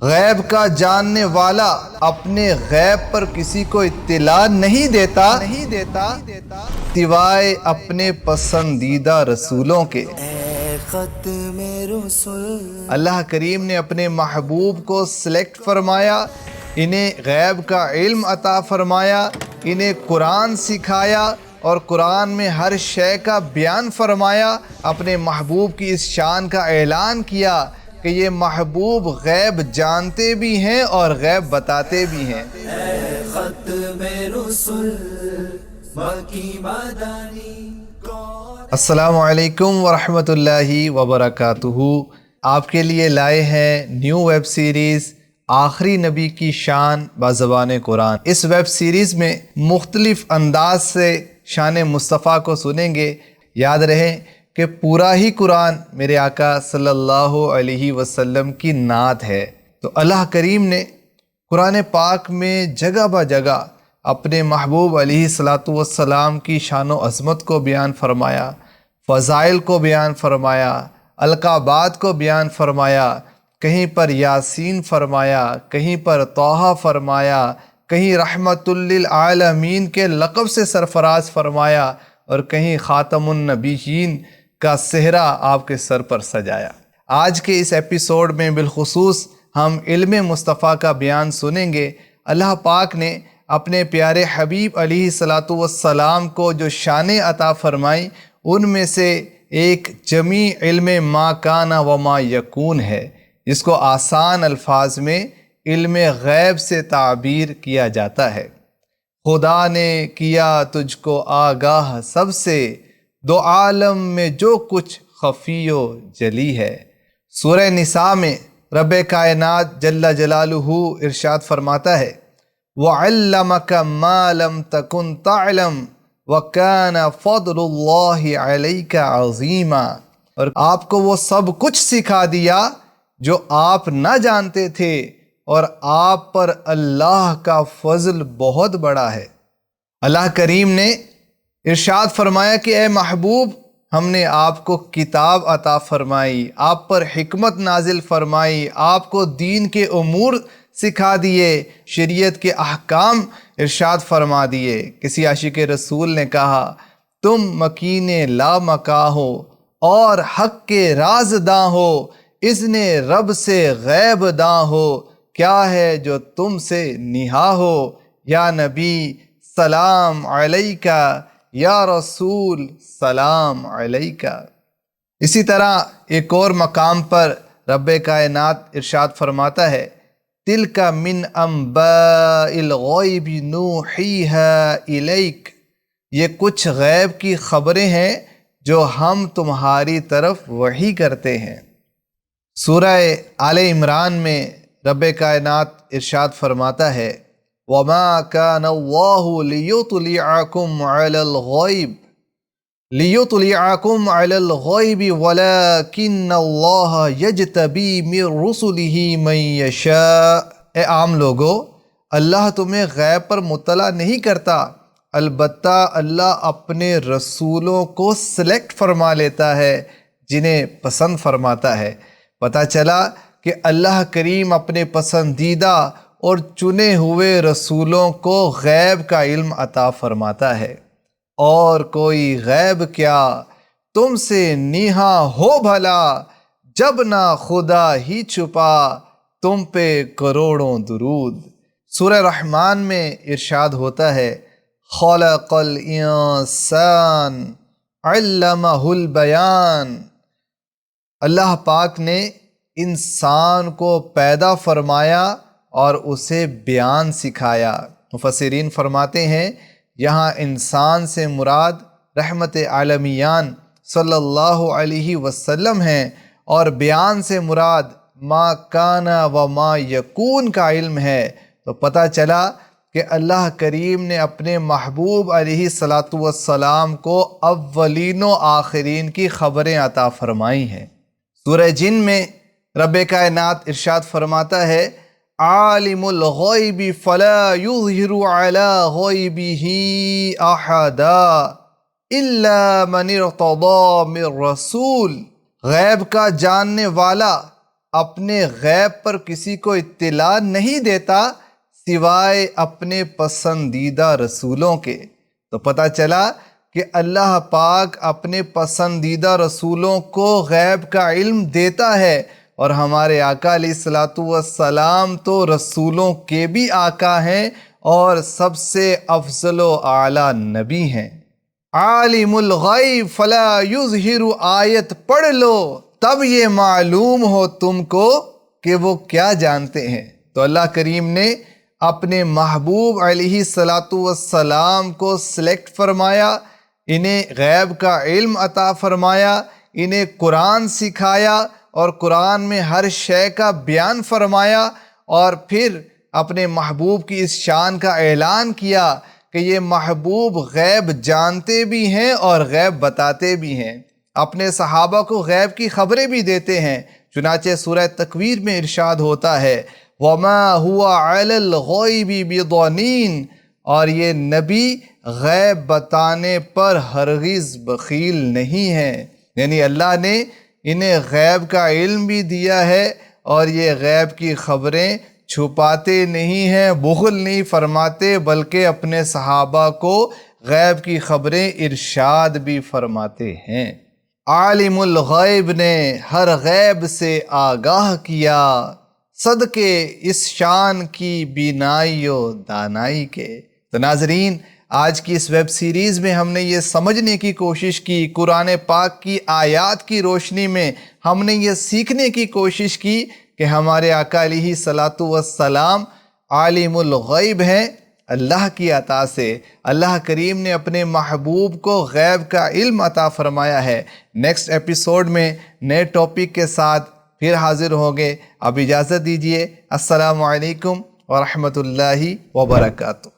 غیب کا جاننے والا اپنے غیب پر کسی کو اطلاع نہیں دیتا سوائے اپنے پسندیدہ رسولوں کے۔ اللہ کریم نے اپنے محبوب کو سلیکٹ فرمایا، انہیں غیب کا علم عطا فرمایا، انہیں قرآن سکھایا اور قرآن میں ہر شے کا بیان فرمایا۔ اپنے محبوب کی اس شان کا اعلان کیا کہ یہ محبوب غیب جانتے بھی ہیں اور غیب بتاتے بھی ہیں۔ السلام علیکم ورحمۃ اللہ وبرکاتہ۔ آپ کے لیے لائے ہیں نیو ویب سیریز آخری نبی کی شان بزبان قرآن۔ اس ویب سیریز میں مختلف انداز سے شان مصطفیٰ کو سنیں گے۔ یاد رہے کہ پورا ہی قرآن میرے آقا صلی اللہ علیہ وسلم کی نعت ہے۔ تو اللہ کریم نے قرآن پاک میں جگہ بہ جگہ اپنے محبوب علیہ الصلاۃ والسلام کی شان و عظمت کو بیان فرمایا، فضائل کو بیان فرمایا، القابات کو بیان فرمایا۔ کہیں پر یاسین فرمایا، کہیں پر طٰہٰ فرمایا، کہیں رحمت للعالمین کے لقب سے سرفراز فرمایا اور کہیں خاتم النبیین کا صحرا آپ کے سر پر سجایا۔ آج کے اس ایپیسوڈ میں بالخصوص ہم علم مصطفیٰ کا بیان سنیں گے۔ اللہ پاک نے اپنے پیارے حبیب علیہ الصلاۃ والسلام کو جو شانیں عطا فرمائیں ان میں سے ایک جمیع علم ما کان و ما یکون ہے، جس کو آسان الفاظ میں علم غیب سے تعبیر کیا جاتا ہے۔ خدا نے کیا تجھ کو آگاہ سب سے، دو عالم میں جو کچھ خفی و جلی ہے۔ سورہ نساء میں رب کائنات جل جلالہ ارشاد فرماتا ہے وَعَلَّمَكَ مَا لَمْ تَكُنْ تَعْلَمْ وَكَانَ فَضْلُ اللَّهِ عَلَيْكَ عَظِيمًا، اور آپ کو وہ سب کچھ سکھا دیا جو آپ نہ جانتے تھے اور آپ پر اللہ کا فضل بہت بڑا ہے۔ اللہ کریم نے ارشاد فرمایا کہ اے محبوب، ہم نے آپ کو کتاب عطا فرمائی، آپ پر حکمت نازل فرمائی، آپ کو دین کے امور سکھا دیے، شریعت کے احکام ارشاد فرما دیے۔ کسی عاشق رسول نے کہا تم مکین لا مکاں ہو اور حق کے رازداں ہو، اذن رب سے غیب داں ہو، کیا ہے جو تم سے نہا ہو، یا نبی سلام علیکہ، یا رسول سلام علیکہ۔ اسی طرح ایک اور مقام پر رب کائنات ارشاد فرماتا ہے تِلْکَ مِنْ أَنْبَاءِ الْغَیْبِ نُوحِیہَا اِلَیْکَ، یہ کچھ غیب کی خبریں ہیں جو ہم تمہاری طرف وحی کرتے ہیں۔ سورہ آل عمران میں رب کائنات ارشاد فرماتا ہے وَمَا كَانَ اللَّهُ لِيُطْلِعَكُمْ عَلَى الْغَيْبِ وَلَكِنَّ اللَّهَ يَجْتَبِي مِن رُّسُلِهِ مَن يَشَاءُ۔ اے عام لوگو، اللہ تمہیں غیب پر مطلع نہیں کرتا، البتہ اللہ اپنے رسولوں کو سلیکٹ فرما لیتا ہے جنہیں پسند فرماتا ہے۔ پتہ چلا کہ اللہ کریم اپنے پسندیدہ اور چنے ہوئے رسولوں کو غیب کا علم عطا فرماتا ہے، اور کوئی غیب کیا تم سے نیہا ہو بھلا، جب نہ خدا ہی چھپا تم پہ کروڑوں درود۔ سورہ رحمان میں ارشاد ہوتا ہے خلق الانسان علمہ البیان، اللہ پاک نے انسان کو پیدا فرمایا اور اسے بیان سکھایا۔ مفسرین فرماتے ہیں یہاں انسان سے مراد رحمت عالمیان صلی اللہ علیہ وسلم ہیں، اور بیان سے مراد ما کان و ما یکون کا علم ہے۔ تو پتہ چلا کہ اللہ کریم نے اپنے محبوب علیہ الصلاۃ والسلام کو اولین و آخرین کی خبریں عطا فرمائی ہیں۔ سورہ جن میں رب کائنات ارشاد فرماتا ہے عالم الغیب فلا یظہر علی غیبہ احدا الا من ارتضی من رسول، غیب کا جاننے والا اپنے غیب پر کسی کو اطلاع نہیں دیتا سوائے اپنے پسندیدہ رسولوں کے۔ تو پتہ چلا کہ اللہ پاک اپنے پسندیدہ رسولوں کو غیب کا علم دیتا ہے، اور ہمارے آقا علیہ الصلاۃ والسلام تو رسولوں کے بھی آقا ہیں اور سب سے افضل و اعلیٰ نبی ہیں۔ عالم الغیب فلا یظہر آیت پڑھ لو تب یہ معلوم ہو تم کو کہ وہ کیا جانتے ہیں۔ تو اللہ کریم نے اپنے محبوب علیہ الصلاۃ والسلام کو سلیکٹ فرمایا، انہیں غیب کا علم عطا فرمایا، انہیں قرآن سکھایا اور قرآن میں ہر شے کا بیان فرمایا، اور پھر اپنے محبوب کی اس شان کا اعلان کیا کہ یہ محبوب غیب جانتے بھی ہیں اور غیب بتاتے بھی ہیں، اپنے صحابہ کو غیب کی خبریں بھی دیتے ہیں۔ چنانچہ سورہ تکویر میں ارشاد ہوتا ہے وَمَا هُوَ عَلَى الْغَيْبِ بِضَنِينٍ، اور یہ نبی غیب بتانے پر ہرگز بخیل نہیں ہے، یعنی اللہ نے انہیں غیب کا علم بھی دیا ہے اور یہ غیب کی خبریں چھپاتے نہیں ہیں، بخل نہیں فرماتے، بلکہ اپنے صحابہ کو غیب کی خبریں ارشاد بھی فرماتے ہیں۔ عالم الغیب نے ہر غیب سے آگاہ کیا، صدقے اس شان کی بینائی و دانائی کے۔ تو ناظرین، آج کی اس ویب سیریز میں ہم نے یہ سمجھنے کی کوشش کی، قرآن پاک کی آیات کی روشنی میں ہم نے یہ سیکھنے کی کوشش کی کہ ہمارے آقا علیہ الصلاۃ والسلام عالم الغیب ہیں اللہ کی عطا سے۔ اللہ کریم نے اپنے محبوب کو غیب کا علم عطا فرمایا ہے۔ نیکسٹ ایپیسوڈ میں نئے ٹاپک کے ساتھ پھر حاضر ہوں گے۔ اب اجازت دیجیے، السلام علیکم ورحمۃ اللہ وبرکاتہ۔